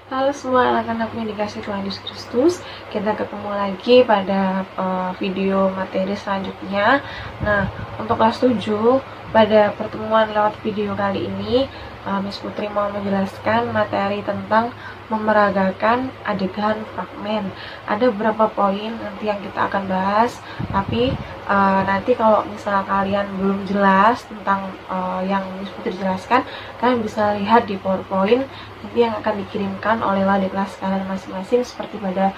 Halo semua anak-anak yang dikasih Tuhan Yesus Kristus. Kita ketemu lagi pada video materi selanjutnya. Nah, untuk kelas 7 pada pertemuan lewat video kali ini, Miss Putri mau menjelaskan materi tentang memeragakan adegan fragmen. Ada beberapa poin nanti yang kita akan bahas, tapi nanti kalau misalnya kalian belum jelas tentang yang Miss Putri jelaskan, kalian bisa lihat di PowerPoint nanti yang akan dikirimkan oleh wali kelas kalian masing-masing seperti pada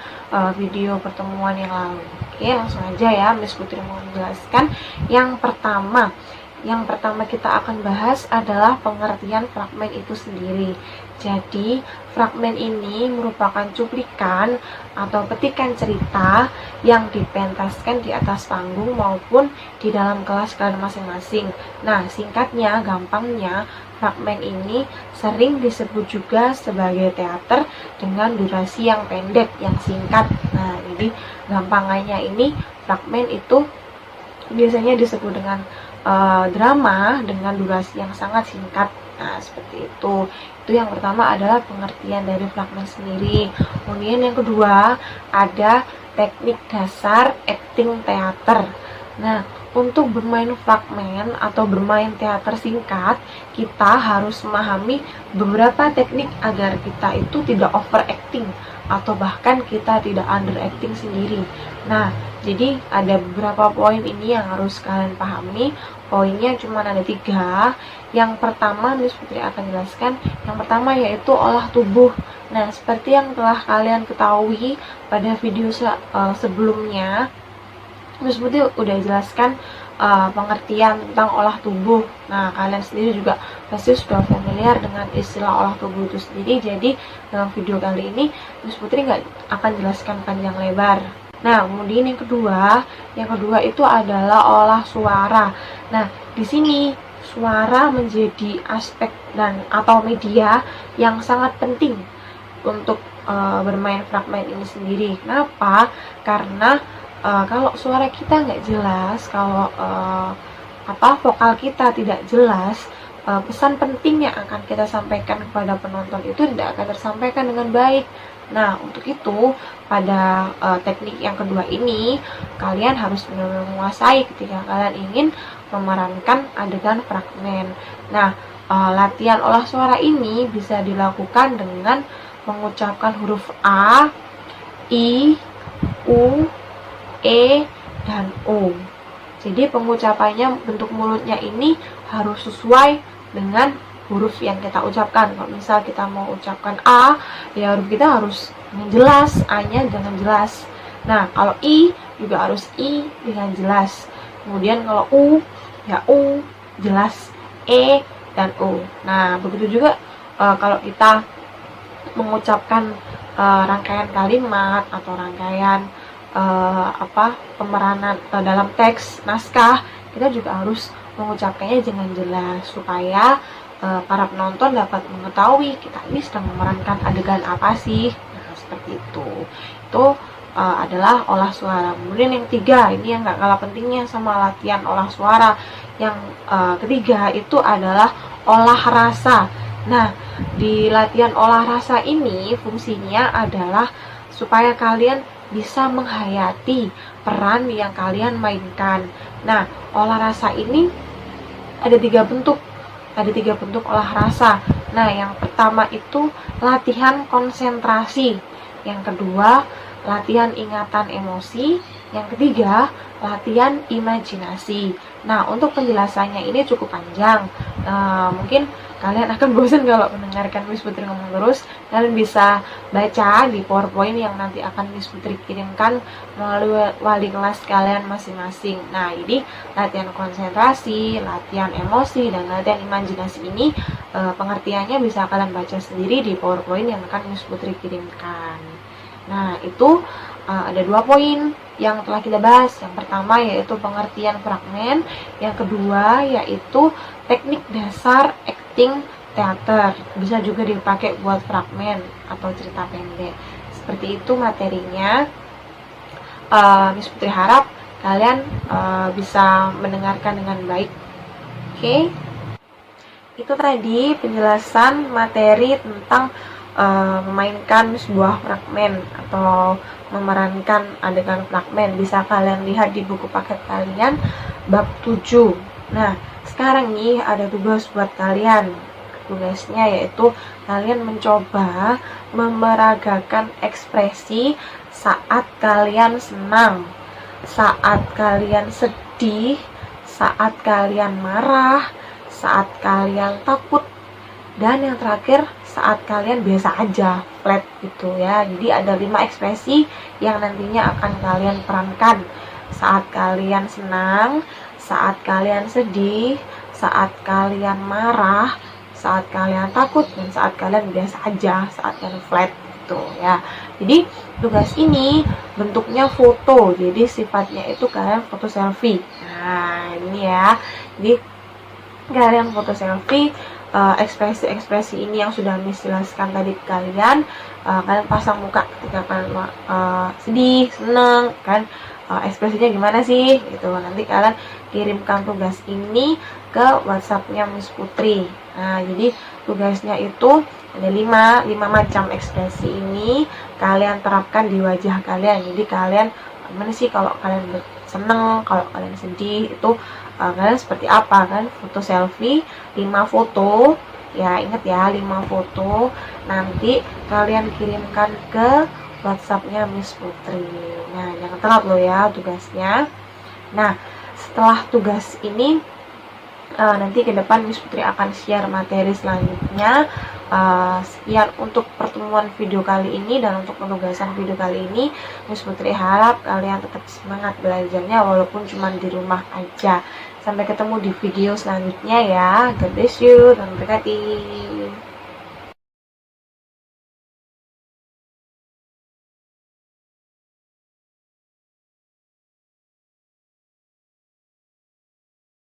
video pertemuan yang lalu. Oke, langsung aja ya, Miss Putri mau menjelaskan. Yang pertama kita akan bahas adalah pengertian fragmen itu sendiri. Jadi, fragmen ini merupakan cuplikan atau petikan cerita yang dipentaskan di atas panggung maupun di dalam kelas kalian masing-masing. Nah, singkatnya, gampangnya, fragmen ini sering disebut juga sebagai teater dengan durasi yang pendek, yang singkat. Nah, jadi gampangannya ini fragmen itu biasanya disebut dengan drama dengan durasi yang sangat singkat. Nah, seperti itu. Itu yang pertama adalah pengertian dari fragmen sendiri. Kemudian yang kedua, ada teknik dasar acting teater. Nah, untuk bermain fragmen atau bermain teater singkat, kita harus memahami beberapa teknik agar kita itu tidak overacting atau bahkan kita tidak underacting sendiri. Nah, jadi ada beberapa poin ini yang harus kalian pahami. Poinnya cuma ada 3. Yang pertama, Miss Putri akan jelaskan. Yang pertama yaitu olah tubuh. Nah, seperti yang telah kalian ketahui pada video sebelumnya, Miss Putri udah jelaskan pengertian tentang olah tubuh. Nah, kalian sendiri juga pasti sudah familiar dengan istilah olah tubuh itu sendiri. Jadi, dalam video kali ini, Miss Putri nggak akan jelaskan panjang lebar. Nah, kemudian yang kedua itu adalah olah suara. Nah, di sini suara menjadi aspek dan atau media yang sangat penting untuk bermain fragmen ini sendiri. Kenapa? Karena kalau suara kita nggak jelas, kalau vokal kita tidak jelas, pesan penting yang akan kita sampaikan kepada penonton itu tidak akan tersampaikan dengan baik. Nah, untuk itu pada teknik yang kedua ini kalian harus benar-benar menguasai ketika kalian ingin memerankan adegan fragmen. Nah, latihan olah suara ini bisa dilakukan dengan mengucapkan huruf A, I, U, E, dan O. Jadi pengucapannya, bentuk mulutnya ini harus sesuai dengan huruf yang kita ucapkan. Kalau misal kita mau ucapkan A, ya huruf kita harus dengan jelas, A-nya jangan jelas. Nah, kalau I juga harus I dengan jelas. Kemudian kalau U, ya U jelas, E dan O. Nah, begitu juga kalau kita mengucapkan rangkaian kalimat atau rangkaian pemeranan dalam teks naskah, kita juga harus mengucapkannya dengan jelas supaya para penonton dapat mengetahui kita ini sedang memerankan adegan apa sih. Nah, seperti itu. Itu adalah olah suara. Kemudian yang 3, ini yang gak kalah pentingnya sama latihan olah suara. Yang ketiga itu adalah olah rasa. Nah, di latihan olah rasa ini fungsinya adalah supaya kalian bisa menghayati peran yang kalian mainkan. Nah, olah rasa ini ada 3 bentuk. Ada 3 bentuk olah rasa. Nah, yang pertama itu latihan konsentrasi. Yang kedua, latihan ingatan emosi. Yang ketiga, latihan imajinasi. Nah, untuk penjelasannya ini cukup panjang. Mungkin kalian akan bosan kalau mendengarkan Miss Putri ngomong terus. Kalian bisa baca di PowerPoint yang nanti akan Miss Putri kirimkan melalui wali kelas kalian masing-masing. Nah, ini latihan konsentrasi, latihan emosi, dan latihan imajinasi ini pengertiannya bisa kalian baca sendiri di PowerPoint yang akan Miss Putri kirimkan. Nah, itu ada 2 poin yang telah kita bahas. Yang pertama yaitu pengertian fragmen, yang kedua yaitu teknik dasar acting teater. Bisa juga dipakai buat fragmen atau cerita pendek. Seperti itu materinya. Miss Putri harap kalian bisa mendengarkan dengan baik. Oke. Itu tadi penjelasan materi tentang memainkan sebuah fragmen atau memerankan adegan fragmen. Bisa kalian lihat di buku paket kalian bab 7. Nah, sekarang nih ada tugas buat kalian. Tugasnya yaitu kalian mencoba memeragakan ekspresi saat kalian senang, saat kalian sedih, saat kalian marah, saat kalian takut, dan yang terakhir saat kalian biasa aja, flat gitu ya. Jadi ada 5 ekspresi yang nantinya akan kalian perankan saat kalian senang, saat kalian sedih, saat kalian marah, saat kalian takut, dan saat kalian biasa aja, saat kalian flat gitu ya. Jadi tugas ini bentuknya foto, jadi sifatnya itu kalian foto selfie. Nah ini ya, jadi kalian foto selfie. Ekspresi-ekspresi ini yang sudah Miss jelaskan tadi ke kalian, kalian pasang muka ketika kalian sedih, seneng kan, ekspresinya gimana sih gitu. Nanti kalian kirimkan tugas ini ke WhatsAppnya Miss Putri. Nah jadi tugasnya itu ada 5 macam ekspresi ini kalian terapkan di wajah kalian. Jadi kalian gimana sih kalau kalian seneng, kalau kalian sedih, itu kalian seperti apa kan. Foto selfie 5 foto ya, inget ya, 5 foto nanti kalian kirimkan ke WhatsAppnya Miss Putri. Nah jangan telat loh ya tugasnya. Nah setelah tugas ini nanti ke depan Miss Putri akan share materi selanjutnya. Sekian untuk pertemuan video kali ini dan untuk penugasan video kali ini. Miss Putri harap kalian tetap semangat belajarnya walaupun cuma di rumah aja. Sampai ketemu di video selanjutnya ya. God bless you, dan berkati.